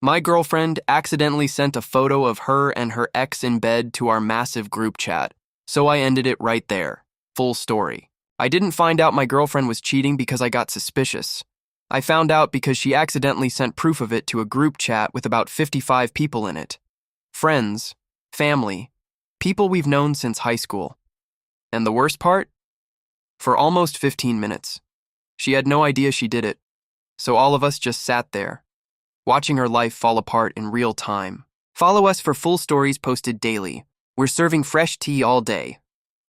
My girlfriend accidentally sent a photo of her and her ex in bed to our massive group chat, so I ended it right there. Full story. I didn't find out my girlfriend was cheating because I got suspicious. I found out because she accidentally sent proof of it to a group chat with about 55 people in it. Friends, family, people we've known since high school. And the worst part? For almost 15 minutes. She had no idea she did it, so all of us just sat there, watching her life fall apart in real time. Follow us for full stories posted daily. We're serving fresh tea all day.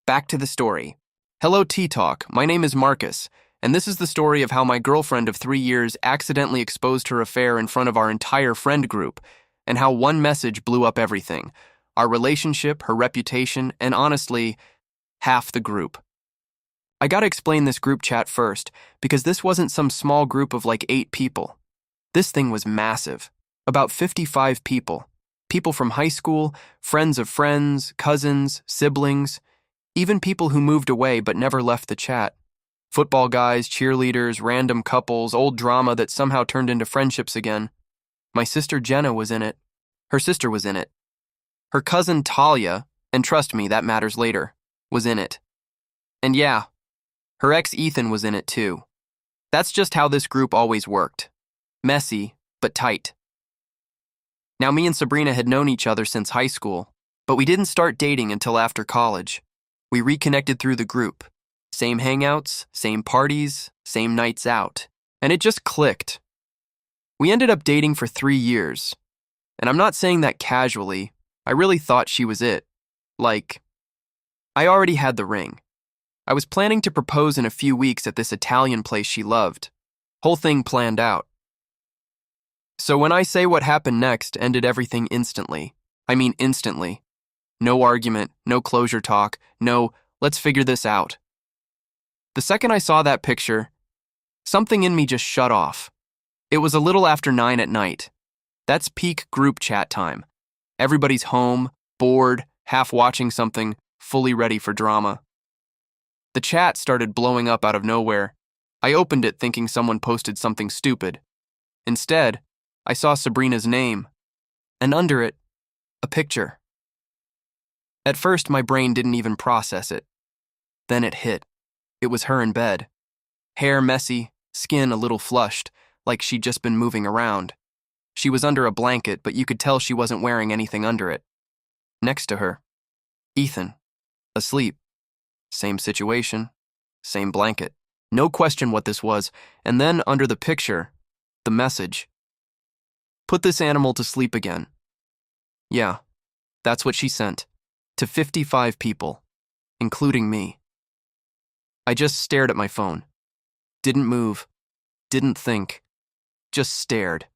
Back to the story. Hello Tea Talk, my name is Marcus, and this is the story of how my girlfriend of 3 years accidentally exposed her affair in front of our entire friend group, and how one message blew up everything. Our relationship, her reputation, and honestly, half the group. I gotta explain this group chat first, because this wasn't some small group of like 8 people. This thing was massive. About 55 people. People from high school, friends of friends, cousins, siblings, even people who moved away but never left the chat. Football guys, cheerleaders, random couples, old drama that somehow turned into friendships again. My sister Jenna was in it. Her sister was in it. Her cousin Talia, and trust me, that matters later, was in it. And yeah, her ex Ethan was in it too. That's just how this group always worked. Messy, but tight. Now me and Sabrina had known each other since high school, but we didn't start dating until after college. We reconnected through the group. Same hangouts, same parties, same nights out. And it just clicked. We ended up dating for 3 years. And I'm not saying that casually. I really thought she was it. Like, I already had the ring. I was planning to propose in a few weeks at this Italian place she loved. Whole thing planned out. So when I say what happened next ended everything instantly, I mean instantly. No argument, no closure talk, no, let's figure this out. The second I saw that picture, something in me just shut off. It was a little after 9 at night. That's peak group chat time. Everybody's home, bored, half watching something, fully ready for drama. The chat started blowing up out of nowhere. I opened it thinking someone posted something stupid. Instead, I saw Sabrina's name, and under it, a picture. At first, my brain didn't even process it. Then it hit. It was her in bed. Hair messy, skin a little flushed, like she'd just been moving around. She was under a blanket, but you could tell she wasn't wearing anything under it. Next to her, Ethan, asleep. Same situation, same blanket. No question what this was, and then under the picture, the message. Put this animal to sleep again. Yeah, that's what she sent, to 55 people, including me. I just stared at my phone. Didn't move, didn't think, just stared.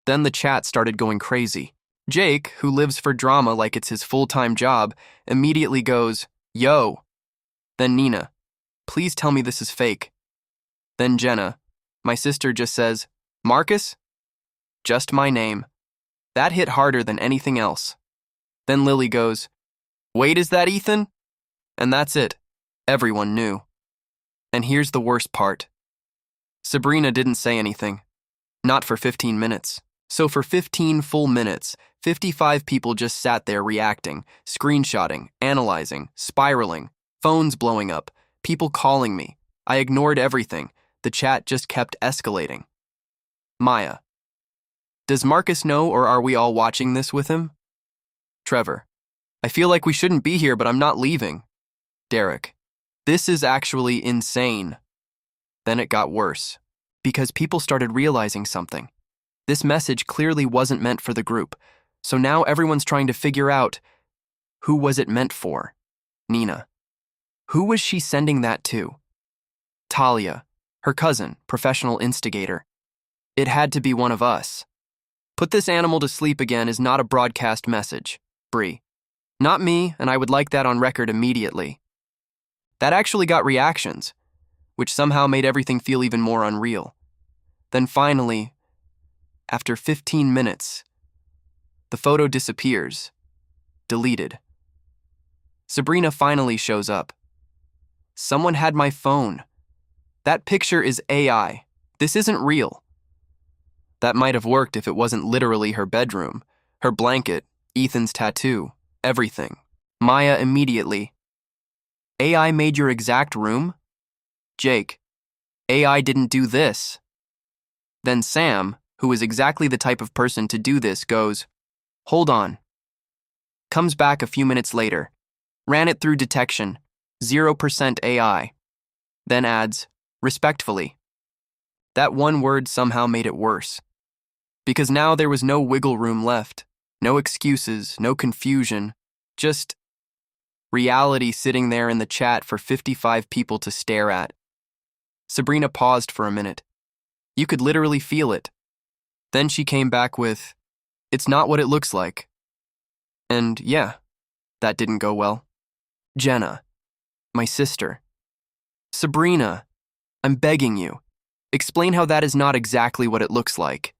Then the chat started going crazy. Jake, who lives for drama like it's his full-time job, immediately goes, "Yo." Then Nina, "Please tell me this is fake." Then Jenna, my sister, just says, "Marcus?" Just my name. That hit harder than anything else. Then Lily goes, "Wait, is that Ethan?" And that's it. Everyone knew. And here's the worst part. Sabrina didn't say anything. Not for 15 minutes. So for 15 full minutes, 55 people just sat there reacting, screenshotting, analyzing, spiraling, phones blowing up, people calling me. I ignored everything. The chat just kept escalating. Maya. Does Marcus know, or are we all watching this with him? Trevor. I feel like we shouldn't be here, but I'm not leaving. Derek. This is actually insane. Then it got worse, because people started realizing something. This message clearly wasn't meant for the group, so now everyone's trying to figure out, who was it meant for? Nina. Who was she sending that to? Talia, her cousin, professional instigator. It had to be one of us. Put this animal to sleep again is not a broadcast message. Bree. Not me, and I would like that on record immediately. That actually got reactions, which somehow made everything feel even more unreal. Then finally, after 15 minutes, the photo disappears, deleted. Sabrina finally shows up. Someone had my phone. That picture is AI. This isn't real. That might have worked if it wasn't literally her bedroom, her blanket, Ethan's tattoo, everything. Maya immediately. AI made your exact room? Jake. AI didn't do this. Then Sam, who is exactly the type of person to do this, goes, hold on. Comes back a few minutes later. Ran it through detection. 0% AI. Then adds, respectfully. That one word somehow made it worse. Because now there was no wiggle room left. No excuses, no confusion. Just reality sitting there in the chat for 55 people to stare at. Sabrina paused for a minute. You could literally feel it. Then she came back with, it's not what it looks like. And yeah, that didn't go well. Jenna, my sister. Sabrina, I'm begging you. Explain how that is not exactly what it looks like.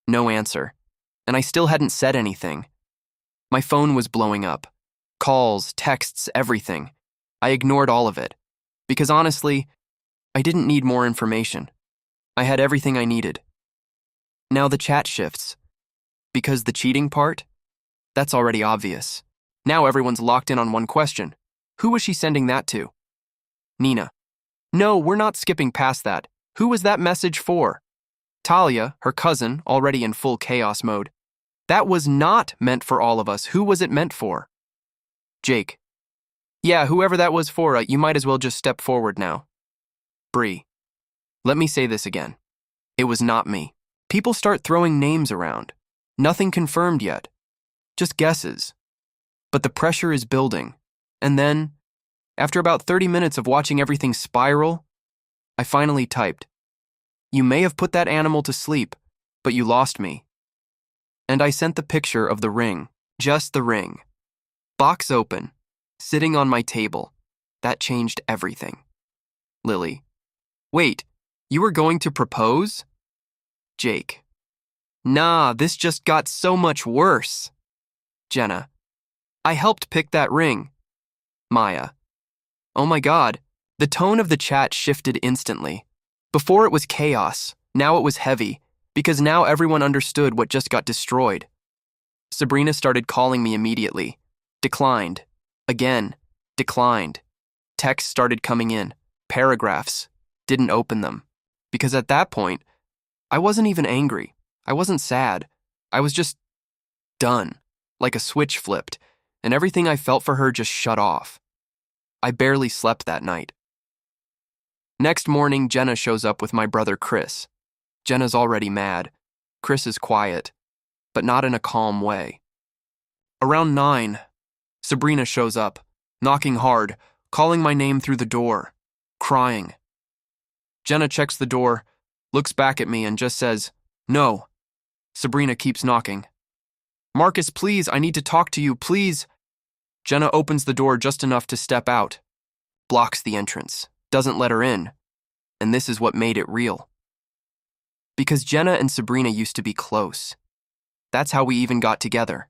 No answer. And I still hadn't said anything. My phone was blowing up. Calls, texts, everything. I ignored all of it. Because honestly, I didn't need more information. I had everything I needed. Now the chat shifts. Because the cheating part? That's already obvious. Now everyone's locked in on one question. Who was she sending that to? Nina. No, we're not skipping past that. Who was that message for? Talia, her cousin, already in full chaos mode. That was not meant for all of us. Who was it meant for? Jake. Yeah, whoever that was for, you might as well just step forward now. Bree. Let me say this again. It was not me. People start throwing names around. Nothing confirmed yet. Just guesses. But the pressure is building. And then, after about 30 minutes of watching everything spiral, I finally typed, you may have put that animal to sleep, but you lost me. And I sent the picture of the ring, just the ring. Box open, sitting on my table. That changed everything. Lily. Wait, you were going to propose? Jake. Nah, this just got so much worse. Jenna. I helped pick that ring. Maya. Oh my God, the tone of the chat shifted instantly. Before it was chaos, now it was heavy, because now everyone understood what just got destroyed. Sabrina started calling me immediately. Declined. Again. Declined. Texts started coming in. Paragraphs. Didn't open them. Because at that point, I wasn't even angry. I wasn't sad. I was just done. Like a switch flipped, and everything I felt for her just shut off. I barely slept that night. Next morning, Jenna shows up with my brother Chris. Jenna's already mad. Chris is quiet, but not in a calm way. Around 9, Sabrina shows up, knocking hard, calling my name through the door, crying. Jenna checks the door, looks back at me and just says, no. Sabrina keeps knocking. Marcus, please, I need to talk to you, please. Jenna opens the door just enough to step out, blocks the entrance, doesn't let her in, and this is what made it real. Because Jenna and Sabrina used to be close. That's how we even got together.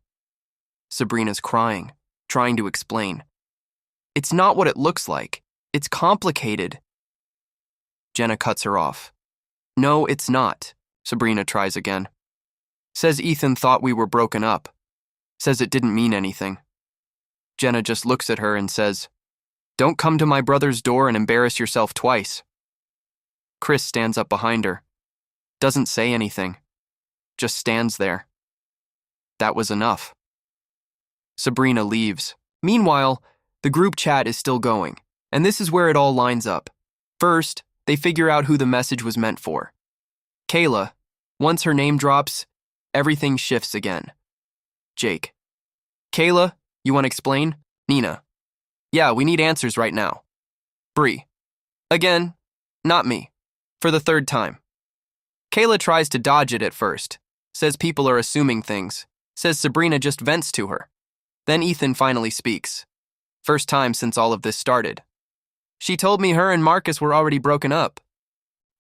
Sabrina's crying, trying to explain. It's not what it looks like. It's complicated. Jenna cuts her off. No, it's not. Sabrina tries again. Says Ethan thought we were broken up. Says it didn't mean anything. Jenna just looks at her and says, don't come to my brother's door and embarrass yourself twice. Chris stands up behind her. Doesn't say anything. Just stands there. That was enough. Sabrina leaves. Meanwhile, the group chat is still going, and this is where it all lines up. First, they figure out who the message was meant for. Kayla. Once her name drops, everything shifts again. Jake. Kayla, you want to explain? Nina. Yeah, we need answers right now. Bree. Again, not me. For the third time. Kayla tries to dodge it at first. Says people are assuming things. Says Sabrina just vents to her. Then Ethan finally speaks. First time since all of this started. She told me her and Marcus were already broken up.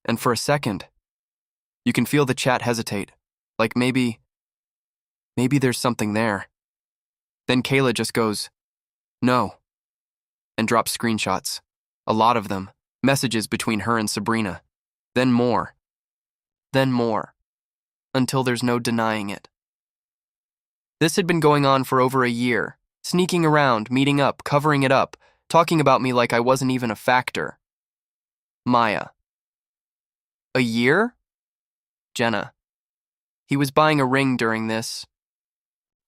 And for a second, you can feel the chat hesitate. Like maybe there's something there. Then Kayla just goes, no, and drops screenshots. A lot of them. Messages between her and Sabrina. Then more. Then more. until there's no denying it. This had been going on for over a year, sneaking around, meeting up, covering it up, talking about me like I wasn't even a factor. Maya. A year? Jenna. He was buying a ring during this.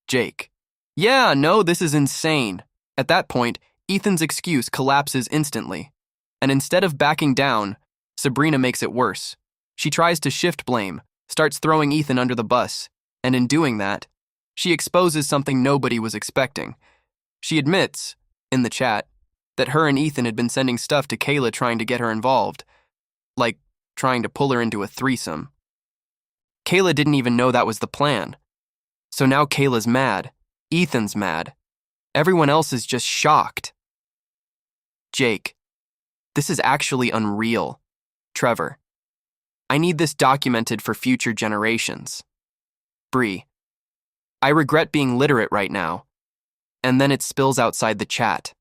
Jake. Yeah, no, this is insane. At that point, Ethan's excuse collapses instantly. And instead of backing down, Sabrina makes it worse. She tries to shift blame, starts throwing Ethan under the bus, and in doing that, she exposes something nobody was expecting. She admits, in the chat, that her and Ethan had been sending stuff to Kayla trying to get her involved, like trying to pull her into a threesome. Kayla didn't even know that was the plan. So now Kayla's mad. Ethan's mad. Everyone else is just shocked. Jake. This is actually unreal. Trevor. I need this documented for future generations. Bree. I regret being literate right now. And then it spills outside the chat.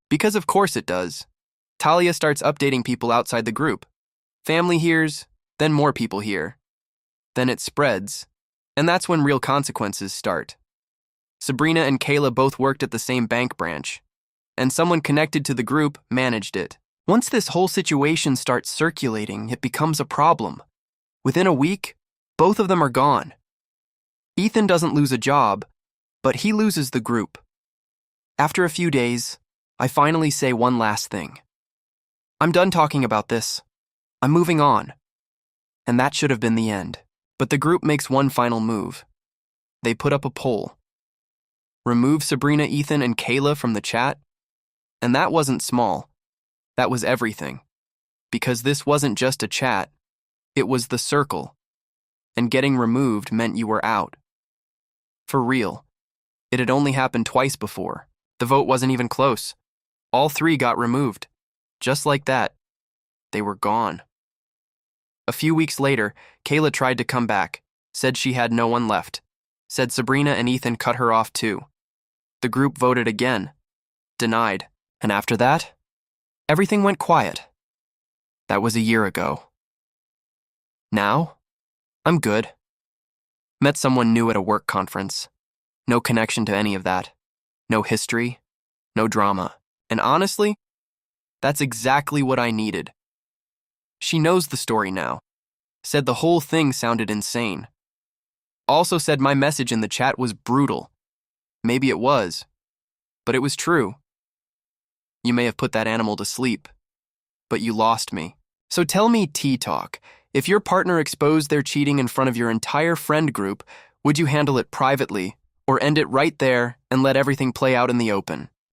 Because of course it does. Talia starts updating people outside the group. Family hears, then more people hear. Then it spreads, and that's when real consequences start. Sabrina and Kayla both worked at the same bank branch, and someone connected to the group managed it. Once this whole situation starts circulating, it becomes a problem. Within a week, both of them are gone. Ethan doesn't lose a job, but he loses the group. After a few days, I finally say one last thing. I'm done talking about this. I'm moving on. And that should have been the end. But the group makes one final move. They put up a poll. Remove Sabrina, Ethan, and Kayla from the chat. And that wasn't small. That was everything. Because this wasn't just a chat. It was the circle. And getting removed meant you were out. For real. It had only happened twice before. The vote wasn't even close. All three got removed. Just like that. They were gone. A few weeks later, Kayla tried to come back, said she had no one left, said Sabrina and Ethan cut her off too. The group voted again, denied, and after that, everything went quiet. That was a year ago. Now, I'm good. Met someone new at a work conference. No connection to any of that. No history, no drama. And honestly, that's exactly what I needed. She knows the story now. Said the whole thing sounded insane. Also said my message in the chat was brutal. Maybe it was, but it was true. You may have put that animal to sleep, but you lost me. So tell me, T-Talk, if your partner exposed their cheating in front of your entire friend group, would you handle it privately or end it right there and let everything play out in the open?